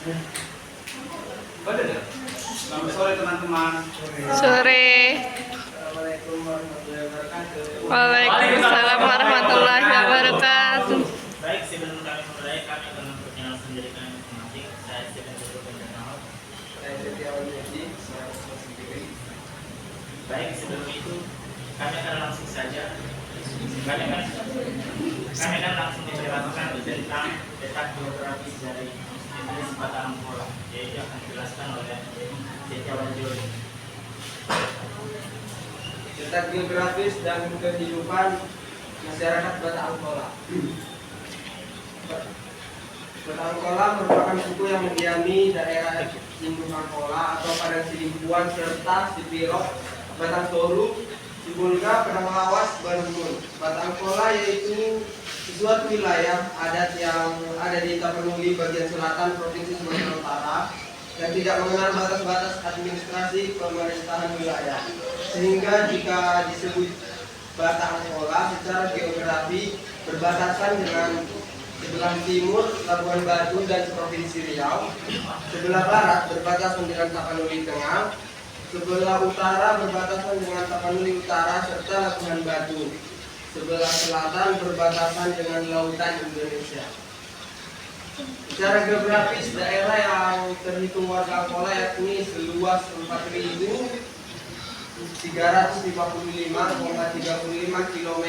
Selamat sore teman-teman. Sore. Assalamualaikum warahmatullahi wabarakatuh. Waalaikumsalam warahmatullahi wabarakatuh. Baik, sebelum kami memulai, kami akan memperkenalkan diri kami masing-masing. Saya Stephen Duduk Benjamin. Saya Setiawan Yudi, saya Osman sendiri. Baik, sebelum itu kami akan langsung saja. Kami akan langsung menjelaskan tentang letak geografis dari Universitas Batang Pola, yaitu akan dijelaskan oleh Setiawan Yudi. Letak geografis dan kehidupan masyarakat Batang Pola. Batang Pola merupakan suku yang mendiami daerah Indung Pola atau Padang Sidimpuan serta Sipirok, Batang Toru, Sibulga, Padang Lawas, Bandung. Batang Pola yaitu suatu wilayah adat yang ada di Tapanuli bagian selatan Provinsi Sumatera Utara yang tidak mengenal batas-batas administrasi pemerintahan wilayah. Sehingga jika disebut Batang Pola secara geografi berbatasan dengan sebelah timur Labuan Batu dan Provinsi Riau, sebelah barat berbatasan dengan Tapanuli Tengah, sebelah utara berbatasan dengan Tapanuli Utara serta Labuan Batu, sebelah selatan berbatasan dengan lautan Indonesia. Secara geografis, daerah yang terhitung warga Pola yakni seluas 4.355,35 km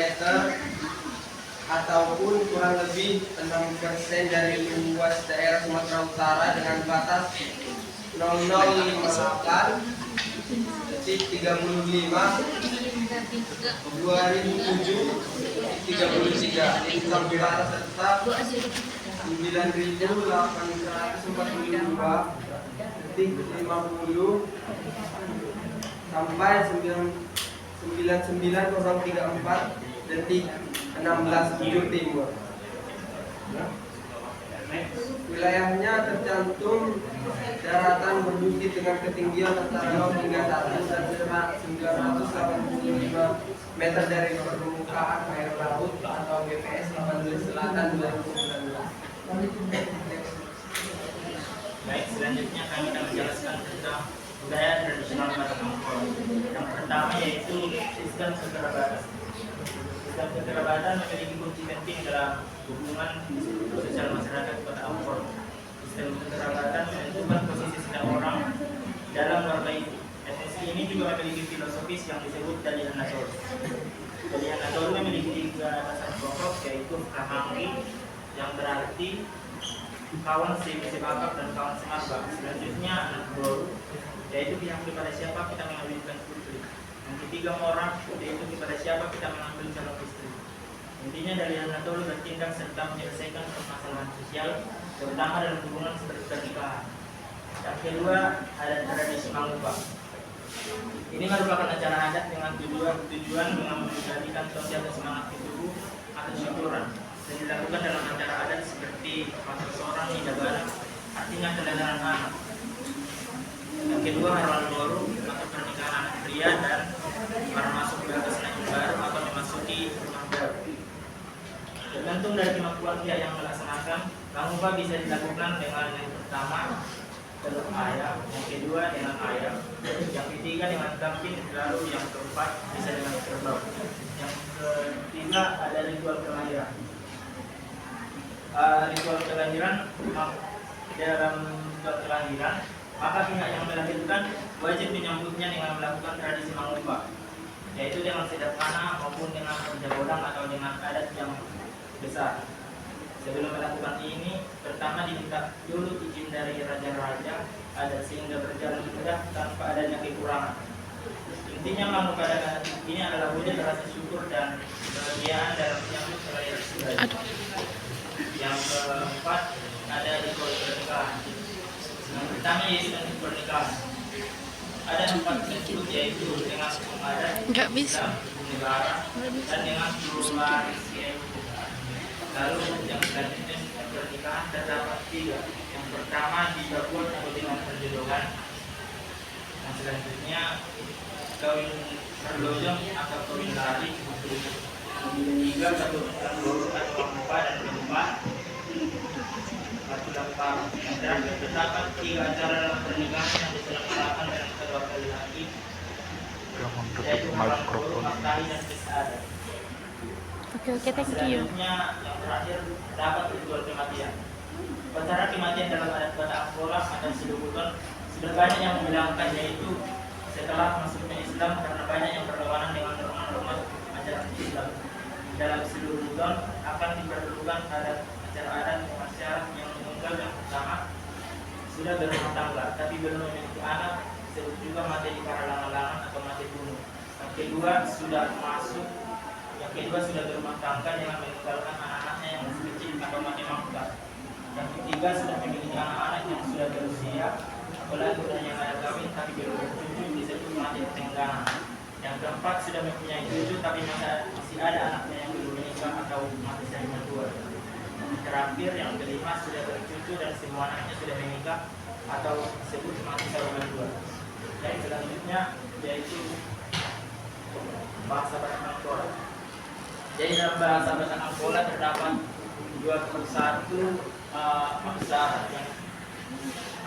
ataupun kurang lebih 6% dari luas daerah Sumatera Utara dengan batas 0058.35 2007-33 di sampai batas serta 9.842.50 sampai 99034 detik 16 bujur timur. Wilayahnya tercantum daratan berbukit dengan ketinggian antara 0 hingga 1 dan jarak 985 meter dari permukaan air laut atau BPS Tapanuli Selatan 2019. Baik, selanjutnya kami akan menjelaskan tentang budaya tradisional Batang Pola. Yang pertama yaitu sistem kekerabatan. Sistem kekerabatan memiliki kunci penting dalam hubungan sosial masyarakat Batang Pola. Sistem kekerabatan menentukan posisi setiap orang dalam warga itu. Etnis ini juga memiliki filosofis yang disebut Dalihan Nasor. Dalihan Nasor memiliki 3 dasar pokok yaitu Kahangi yang berarti kawan sebakap dan kawan semabak. Selanjutnya anak baru, yaitu pihak kepada siapa kita mengambilkan putri. Yang ketiga orang, yaitu kepada siapa kita mengambil calon istri. Intinya dari Anatol bertindak serta menyelesaikan permasalahan sosial, terutama dalam hubungan seperti pernikahan. Yang kedua, adat tradisi Mangupa. Ini merupakan acara adat dengan tujuan menjadikan sosial dan semangat tubuh atau syukuran dan dilakukan dalam acara adat seperti pasal seorang hidabara, artinya kelelahan anak. Yang kedua, Harwan Baru atau pernikahan anak pria dan masuk ke atas naik baru atau memasuki rumah baru. Tergantung dari kemampuan pihak yang melaksanakan, Mangupa bisa dilakukan dengan yang pertama telur ayam, yang kedua dengan ayam, yang ketiga dengan kambing, lalu yang keempat bisa dengan kerbau. Yang ketiga ada ritual kelahiran. Ritual kelahiran dalam ritual kelahiran, maka pihak yang melahirkan wajib menyambutnya dengan melakukan tradisi Mangupa, yaitu dengan sedap panah maupun dengan penjagolan atau dengan adat yang besar. Sebelum melakukan ini, pertama diminta dulu izin dari raja-raja adat sehingga berjalan mudah tanpa adanya kekurangan. Intinya Mangupa adat ini adalah wujud rasa syukur dan kebahagiaan dalam menyambut kelahiran bayi. Yang keempat ada ritual pernikahan. Yang pertama yaitu dengan pernikahan. Ada 4 bentuk yaitu dengan hukum adat, Nggak bisa. hukum negara, dan dengan plural. Lalu yang selanjutnya sistem pernikahan terdapat 3. Yang pertama dilakukan atau dengan perjodohan. Yang selanjutnya kawin berlojong atau kawin lari. Ketiga satu baru atau Mangupa dan keempat batu dampar. Yang terakhir terdapat 3 acara dalam pernikahan yang diselenggarakan dengan kedua belah laki, yaitu haram guru, nafkahi, dan istiadat. Oke, thank you. Selanjutnya yang terakhir terdapat ritual kematian. Upacara kematian dalam adat Batak Angkola atau Sidobuton sudah banyak yang membilangkan, yaitu setelah masuknya Islam karena banyak yang berlawanan dengan norma-norma ajaran Islam. Dalam Sidobuton akan diperlukan adat acara adat masyarakat yang menunggal yang pertama sudah berumah tangga tapi belum memiliki anak, disebut juga mati di karangan-langan atau mati bunuh. Yang kedua sudah berumah tangga dengan meninggalkan anak-anaknya yang masih kecil atau mati mangkat. Yang ketiga sudah memiliki anak-anak yang sudah berusia, apalagi sudah yang ada kawin tapi belum bercucu, disebut mati pertenggangan. Yang keempat sudah mempunyai cucu tapi masih ada anaknya yang belum menikah atau mati dari mentua. Yang terakhir yang kelima sudah bercucu dan semua anaknya sudah menikah atau disebut mati dari mentua. Dan selanjutnya yaitu bahasa Batak Angkola. Jadi dalam bahasa Batak Angkola terdapat 21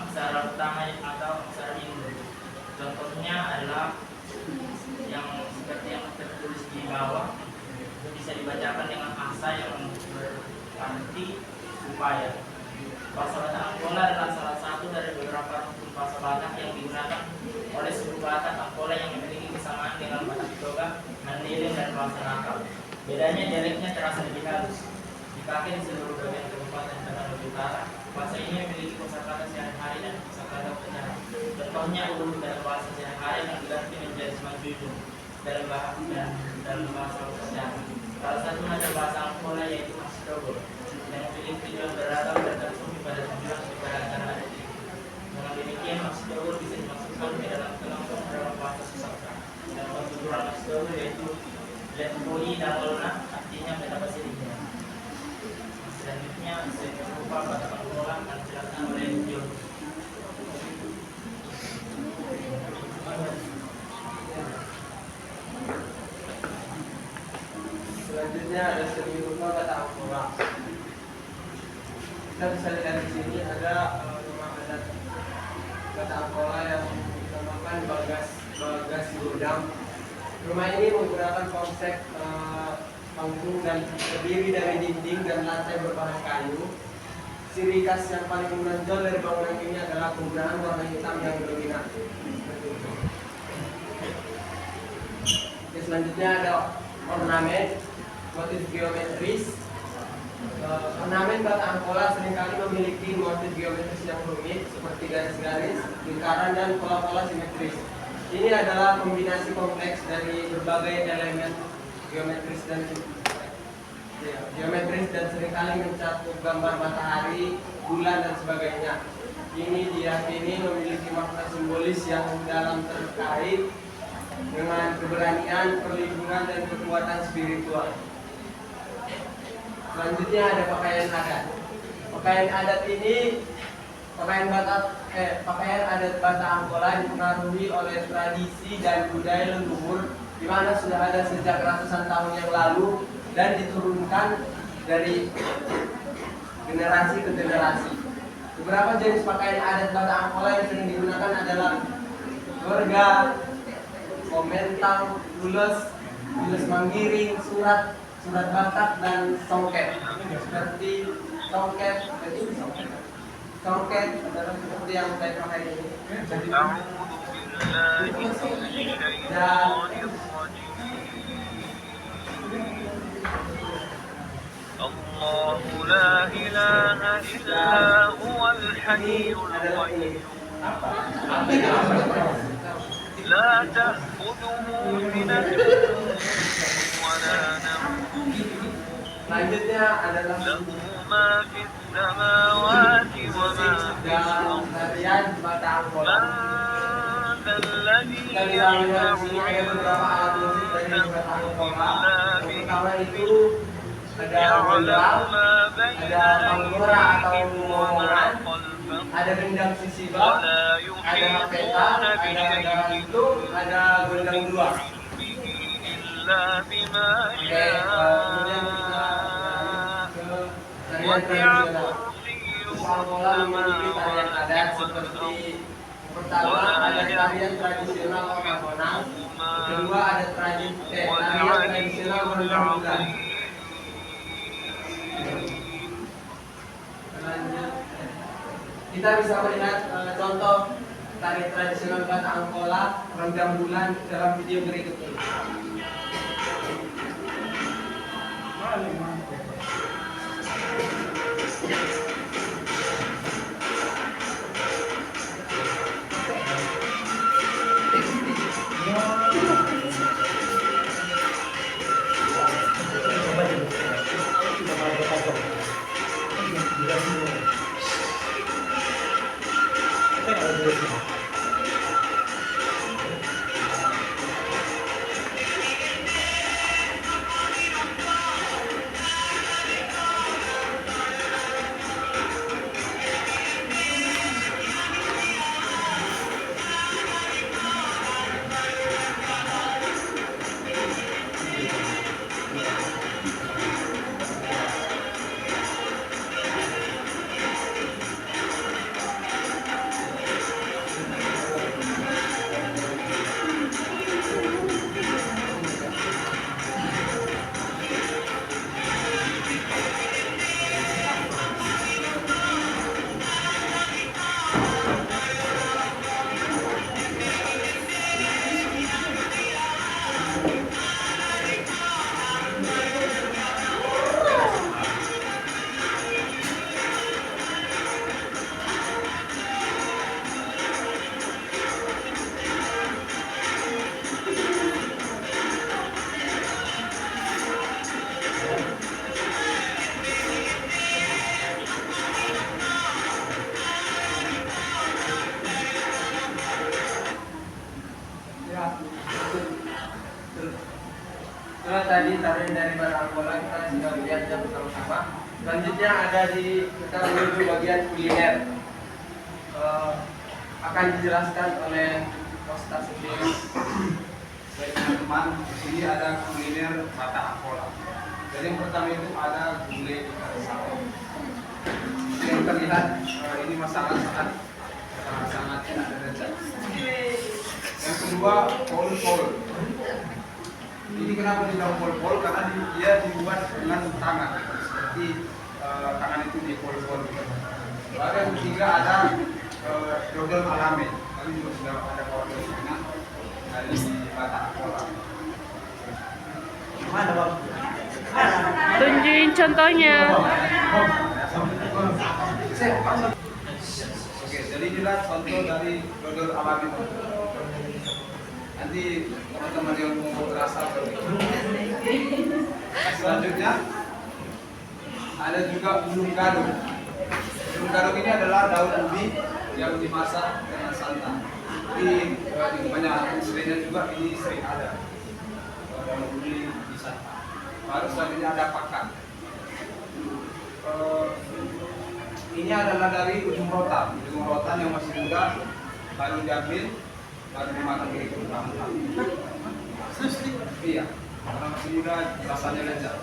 aksara utama atau aksara Indo. Contohnya adalah yang seperti yang tertulis di bawah, itu bisa dibacakan dengan asa yang berarti supaya. Bahasa Batak Angkola adalah salah satu dari beberapa rukun bahasa Batak yang digunakan oleh suku Batak Angkola yang memiliki kesamaan dengan Batak Toga, Mandailing, dan bahasa Nakal. Bedanya dialeknya terasa lebih halus. Dipakai di seluruh bagian Kabupaten Tapanuli Utara. Bahasa ini memiliki kosakata sehari-hari dan kosakata upacara. Contohnya urut dalam bahasa sehari-hari yang diganti menjadi semajujung dalam bahasa upacara. Salah satu ada bahasa Angkola yaitu Masdogo yang memiliki tujuan beragam tergantung pada tujuan kepada acara adat itu. Dengan demikian Masdogo bisa dimasukkan ke dalam kelompok dalam bahasa Susaka. Dan konturan Masdogo yaitu Letpoi dan Olna, artinya betapa sedihnya. Selanjutnya saya berupa Batak Angkola akan dijelaskan oleh Dio. Selanjutnya ada seni rupa Batak Angkola. Kita bisa lihat di sini ada rumah adat Batak Angkola yang dinamakan Bagas Godam. Rumah ini menggunakan konsep panggung dan terdiri dari dinding dan lantai berbahan kayu. Ciri khas yang paling menonjol dari bangunan ini adalah penggunaan warna hitam yang dominan. Selanjutnya ada ornamen, motif geometris. Ornamen Batak Angkola seringkali memiliki motif geometris yang rumit seperti garis-garis, lingkaran, dan pola-pola simetris. Ini adalah kombinasi kompleks dari berbagai elemen geometris dan seringkali mencakup gambar matahari, bulan, dan sebagainya. Ini diyakini memiliki makna simbolis yang dalam terkait dengan keberanian, perlindungan, dan kekuatan spiritual. Selanjutnya ada pakaian adat. Pakaian adat ini pakaian adat Batak Angkola dipengaruhi oleh tradisi dan budaya leluhur di mana sudah ada sejak ratusan tahun yang lalu dan diturunkan dari generasi ke generasi. Beberapa jenis pakaian adat Batak Angkola yang sering digunakan adalah gorga, komentang, lules manggiring, surat Batak, dan songket. Seperti songket adalah seperti yang saya pakai ini. الله لا إله إلا هو الحي القيوم لا تأخذه سنة ولا نوم Selanjutnya adalah له ما في السماوات وما في الأرض tarian Batak Angkola. من ذا الذي Kita bisa melihat di sini ada beberapa alat musik dari Batak Angkola. Yang pertama itu ada gondang, ada panggora atau ngomongan, ada gendang sisibak, ada peta, ada gantung, ada gondang dua. إلا بما Kemudian kita شاء ke tarian tradisional. وسع Angola memiliki tarian adat seperti pertama ada tarian tradisional orang Bonang, kedua ada tarian tradisional Rendang Bulan. Kita bisa melihat contoh tari tradisional Batak Angkola Rendang Bulan dalam video berikut ini. Itulah tadi tarian dari Batak Angkola, kita sudah lihat ya bersama-sama. Selanjutnya ada kita menuju bagian kuliner. Akan dijelaskan oleh Ustaz sendiri. Baik teman-teman, di sini ada kuliner Batak Angkola. Jadi yang pertama itu ada gulai ikan sawo. Yang terlihat ini sangat tidak ada rejak. Yang kedua pol-pol. Ini kenapa dibilang pol-pol? Karena dia dibuat dengan tangan, seperti tangan itu di pol-pol. Lalu yang ketiga ada dodol alame. Kami juga sudah ada kawan dari Batak Angkola. Mana bang? Tunjukin contohnya. Oke, jadi inilah contoh dari dodol alami. Nanti teman-teman yang mau berasal selanjutnya ada juga bulung gadung. Bulung gadung ini adalah daun ubi yang dimasak dengan santan. Di banyak muslimnya juga ini sering ada daun ubi di santan. Baru selanjutnya ada pakan. Ini adalah dari ujung rotan yang masih muda, baru diambil, baru dimakan begitu lama. Iya, karena masih muda rasanya lezat.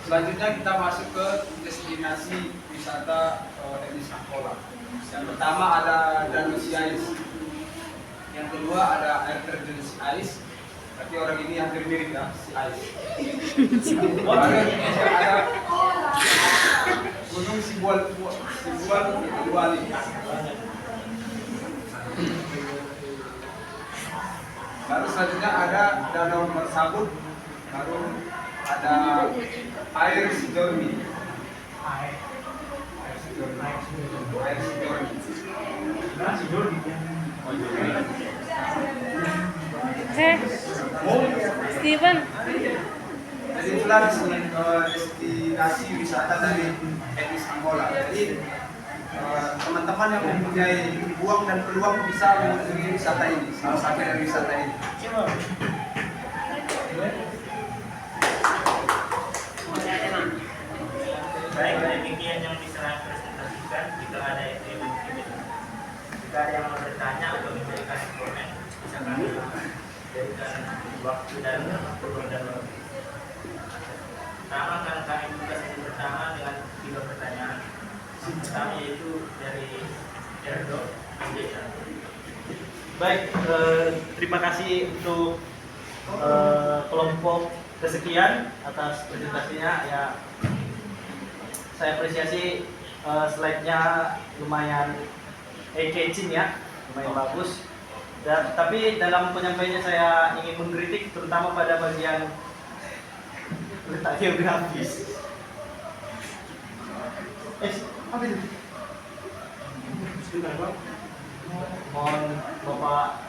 Selanjutnya kita masuk ke destinasi wisata etnis Angkola. Yang pertama ada Danau Siais, yang kedua ada air terjun Siais. Berarti orang ini hampir mirip ya, Siais. Ada Gunung Sibuali. Baru selanjutnya ada Danau Mersabut, baru ada air Sidormi. Steven. Jadi itulah destinasi wisata dari etnis Angkola. Jadi teman-teman yang mempunyai uang dan peluang bisa mengunjungi wisata ini, salah satu dari wisata ini. Baik, demikian yang bisa saya presentasikan. Jika ada yang jika ada yang mau bertanya atau memberikan komen, bisa kami berikan waktu dan Pertama kan kami buka sesi pertama dengan 3 pertanyaan. Yang pertama yaitu dari Erdo. Baik, terima kasih untuk kelompok kesekian atas presentasinya. Ya, saya apresiasi slide-nya lumayan catching ya, lumayan bagus. Dan, tapi dalam penyampaiannya saya ingin mengkritik terutama pada bagian letak geografis. Apa itu? Sebentar, Bang. Mohon Bapak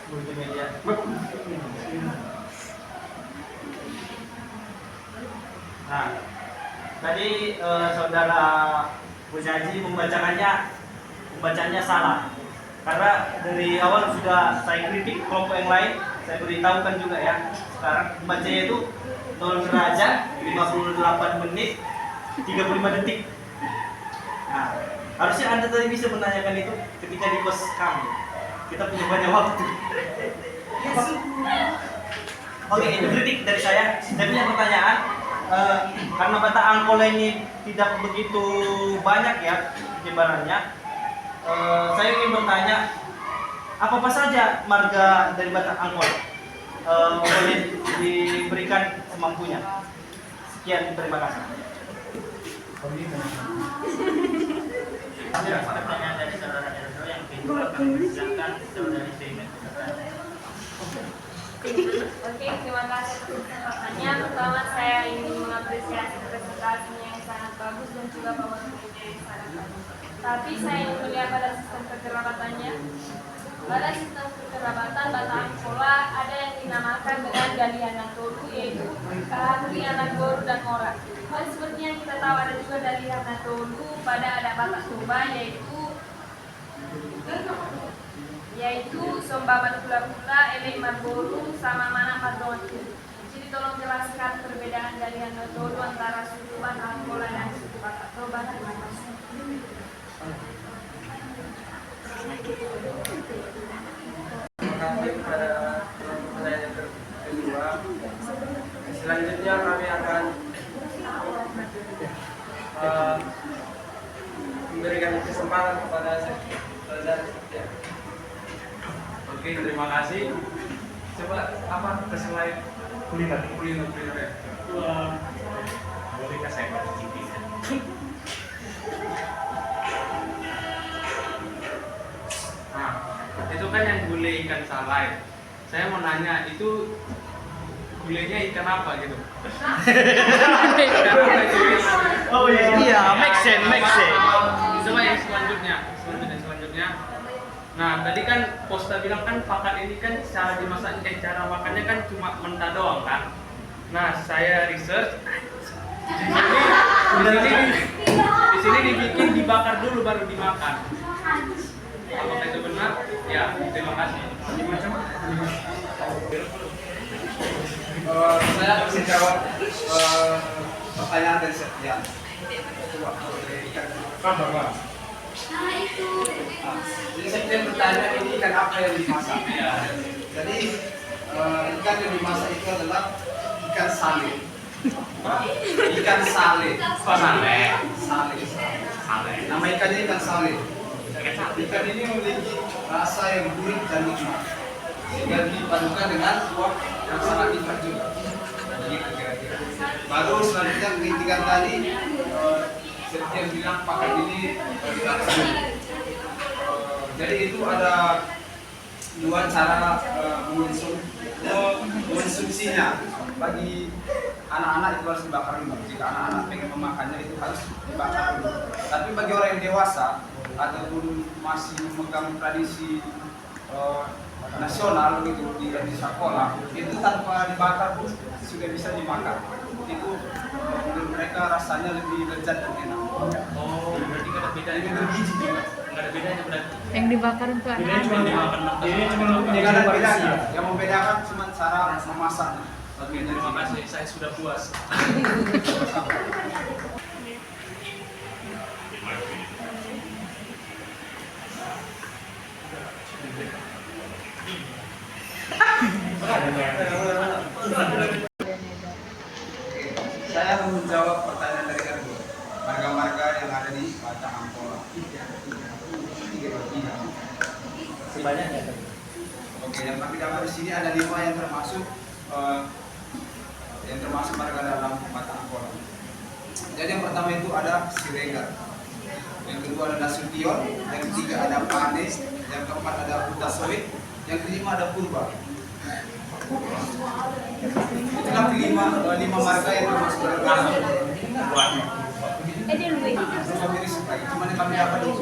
multimedia. Nah, tadi saudara Bujaji membacanya salah. Karena dari awal sudah saya kritik kelompok yang lain, saya beritahukan juga ya. Sekarang membacanya itu 0 derajat 58 menit 35 detik. Nah, harusnya Anda tadi bisa menanyakan itu ketika di kos kami. Kita punya banyak waktu. Oke, itu kritik dari saya. Saya punya pertanyaan. Karena Bata Angkola ini tidak begitu banyak ya penyebarannya. Saya ingin bertanya, apa saja marga dari Bata Angkola? Boleh diberikan semampunya. Sekian, terima kasih. Pertanyaan dari saudara Erdo yang kedua kami persilakan saudari Seymen. Oke, terima kasih atas kesempatannya. Pertama, saya ingin mengapresiasi presentasinya yang sangat bagus dan juga bawa yang sangat bagus. Tapi saya ingin melihat pada sistem kekerabatannya. Pada sistem kekerabatan Bata Angkola ada yang dinamakan dengan Galiana Toru, yaitu Galiana Toru dan Ora. Dan seperti yang kita tahu ada juga Galiana Toru pada ada Batak Toba, yaitu Sombaman Pula-Pula, Elek Marboru, sama Mana Madontu. Jadi tolong jelaskan perbedaan Galiana Toru antara suku Bata Angkola dan suku Batak Toba. Terima kasih. Terima kasih kepada pertanyaan kedua. Selanjutnya kami akan memberikan kesempatan kepada saudara Setia. Oke, terima kasih. Coba apa ke slide kuliner ya? Boleh saya cicipi? Nah, itu kan yang gulai ikan salai. Saya mau nanya, itu gulainya ikan apa gitu? Oh iya, make sense. Coba yang selanjutnya. Nah, tadi kan Posta bilang kan pakan ini kan cara dimasaknya, cara makannya kan cuma mentah doang kan? Nah, saya research di sini dibikin dibakar dulu baru dimakan. Apakah itu benar? Ya, terima kasih. Saya akan menjawab pertanyaan dari Setia. Jadi Setia bertanya ini ikan apa yang dimasak? Jadi ikan yang dimasak itu adalah ikan sale. Ikan sale. Sale. Nama ikannya ikan sale. Ikan ini memiliki rasa yang gurih dan nikmat, sehingga dipadukan dengan kuah yang sangat nikmat juga. Begitu kira-kira. Baru selanjutnya kritikan tadi, Setia bilang pakan ini dimasak. Jadi itu ada dua cara mengonsumsinya. Bagi anak-anak itu harus dibakar dulu. Jika anak-anak pengen memakannya itu harus dibakar dulu. Tapi bagi orang yang dewasa ataupun masih memegang tradisi nasional gitu di sekolah, itu tanpa dibakar pun sudah bisa dimakan. Itu menurut mereka rasanya lebih lezat dan enak. Oh, berarti nggak ada bedanya. Lebih bergizi juga. Nggak ada bedanya berarti. Yang dibakar untuk Bedanya cuma dimakan mentah. Tidak ada bedanya. Yang membedakan cuma cara memasaknya. Oke, terima kasih. Saya sudah puas. Saya Batak Angkola. Sebanyak ya. Oke, yang kami dapat di sini ada 5 yang termasuk warga dalam Batak Angkola. Jadi yang pertama itu ada Siregar, yang kedua ada Nasution, yang ketiga ada Pane, yang keempat ada Utasoid, yang kelima ada Purba. Itulah lima marga yang termasuk dalam Rumah Miris Supply. Cuman yang kami dapat itu.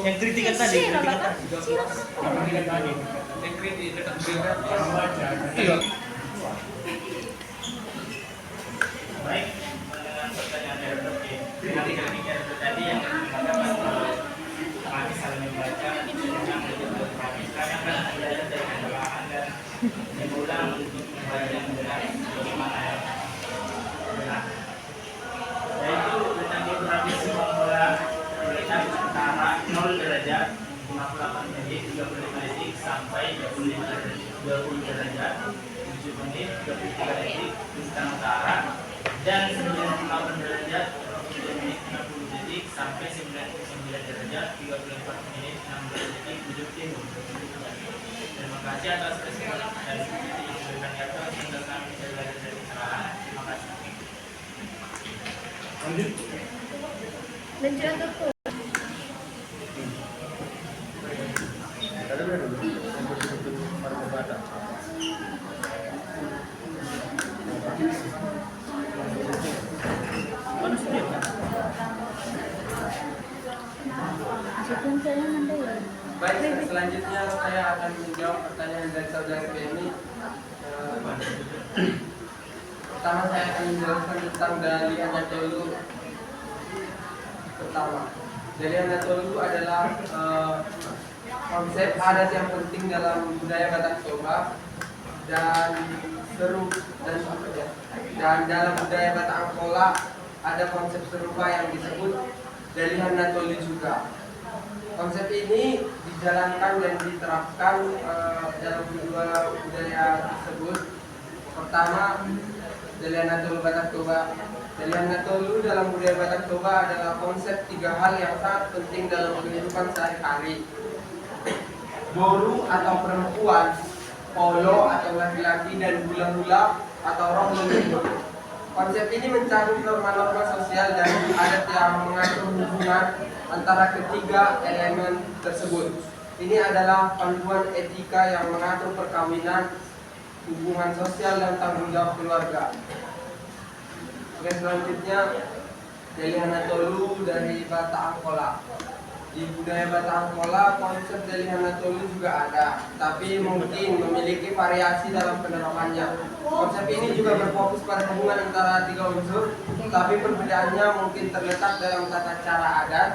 Yang kritikan tadi, Yang kritik dekat Baik, dengan pertanyaan dari tadi yang kami saling membaca dengan karena kan ada dari kesalahan dan mengulang untuk membaca yang benar bagaimana ya benar. Yaitu tentang geografi sepak bola terletak antara 0 derajat 58 menit 35 detik sampai 20 derajat 7 menit 23 detik bintang utara dan 98 derajat 20 menit 60 detik sampai 99 derajat 34 menit 16 detik 7 timur. Terima kasih atas kesempatan dan diskusi yang diberikan di atas sehingga kami bisa belajar dari kesalahan. Terima kasih. Baik, selanjutnya saya akan menjawab pertanyaan dari saudara Penny. Pertama saya akan menjelaskan tentang Dali Anatolu. Pertama, Dali Anatolu adalah konsep adat yang penting dalam budaya Batak Toba dan dan dalam budaya Batak Angkola ada konsep serupa yang disebut Dali Anatolu juga. Konsep ini dijalankan dan diterapkan dalam kedua budaya tersebut. Pertama, Dali Anatolu Batak Toba. Dali Anatolu dalam budaya Batak Toba adalah konsep 3 hal yang sangat penting dalam kehidupan sehari-hari. Boru atau perempuan, polo atau laki-laki, dan hula-hula atau roh leluhur. Konsep ini mencakup norma-norma sosial dan adat yang mengatur hubungan antara ketiga elemen tersebut. Ini adalah panduan etika yang mengatur perkawinan, hubungan sosial, dan tanggung jawab keluarga. Oke, selanjutnya Dali Anatolu dari Batak Angkola. Di budaya Batak Angkola, konsep Dali Anatolu juga ada, tapi mungkin memiliki variasi dalam penerapannya. Konsep ini juga berfokus pada hubungan antara 3 unsur, tapi perbedaannya mungkin terletak dalam tata cara adat,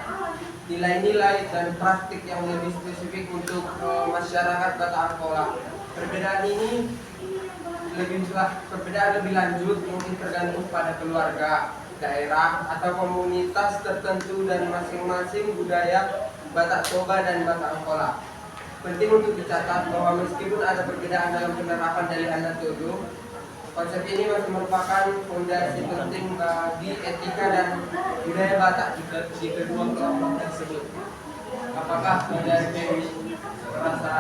nilai-nilai, dan praktik yang lebih spesifik untuk masyarakat Batak Angkola. Perbedaan lebih lanjut mungkin tergantung pada keluarga, daerah, atau komunitas tertentu dan masing-masing budaya Batak Toba dan Batak Angkola. Penting untuk dicatat bahwa meskipun ada perbedaan dalam penerapan Dali Anatolu, konsep ini masih merupakan fondasi penting bagi etika dan budaya Batak di kedua kelompok tersebut. Apakah saudara Dewi merasa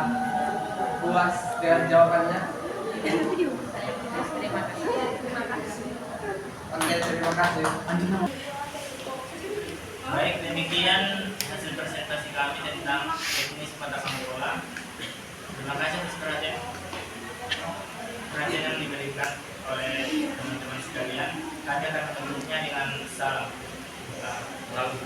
puas dengan jawabannya? Oke, terima kasih. Baik, demikian hasil presentasi kami tentang teknis Batak Angkola. Terima kasih atas perhatian yang diberikan oleh teman-teman sekalian. Kami akan menutupnya dengan salam. Lalu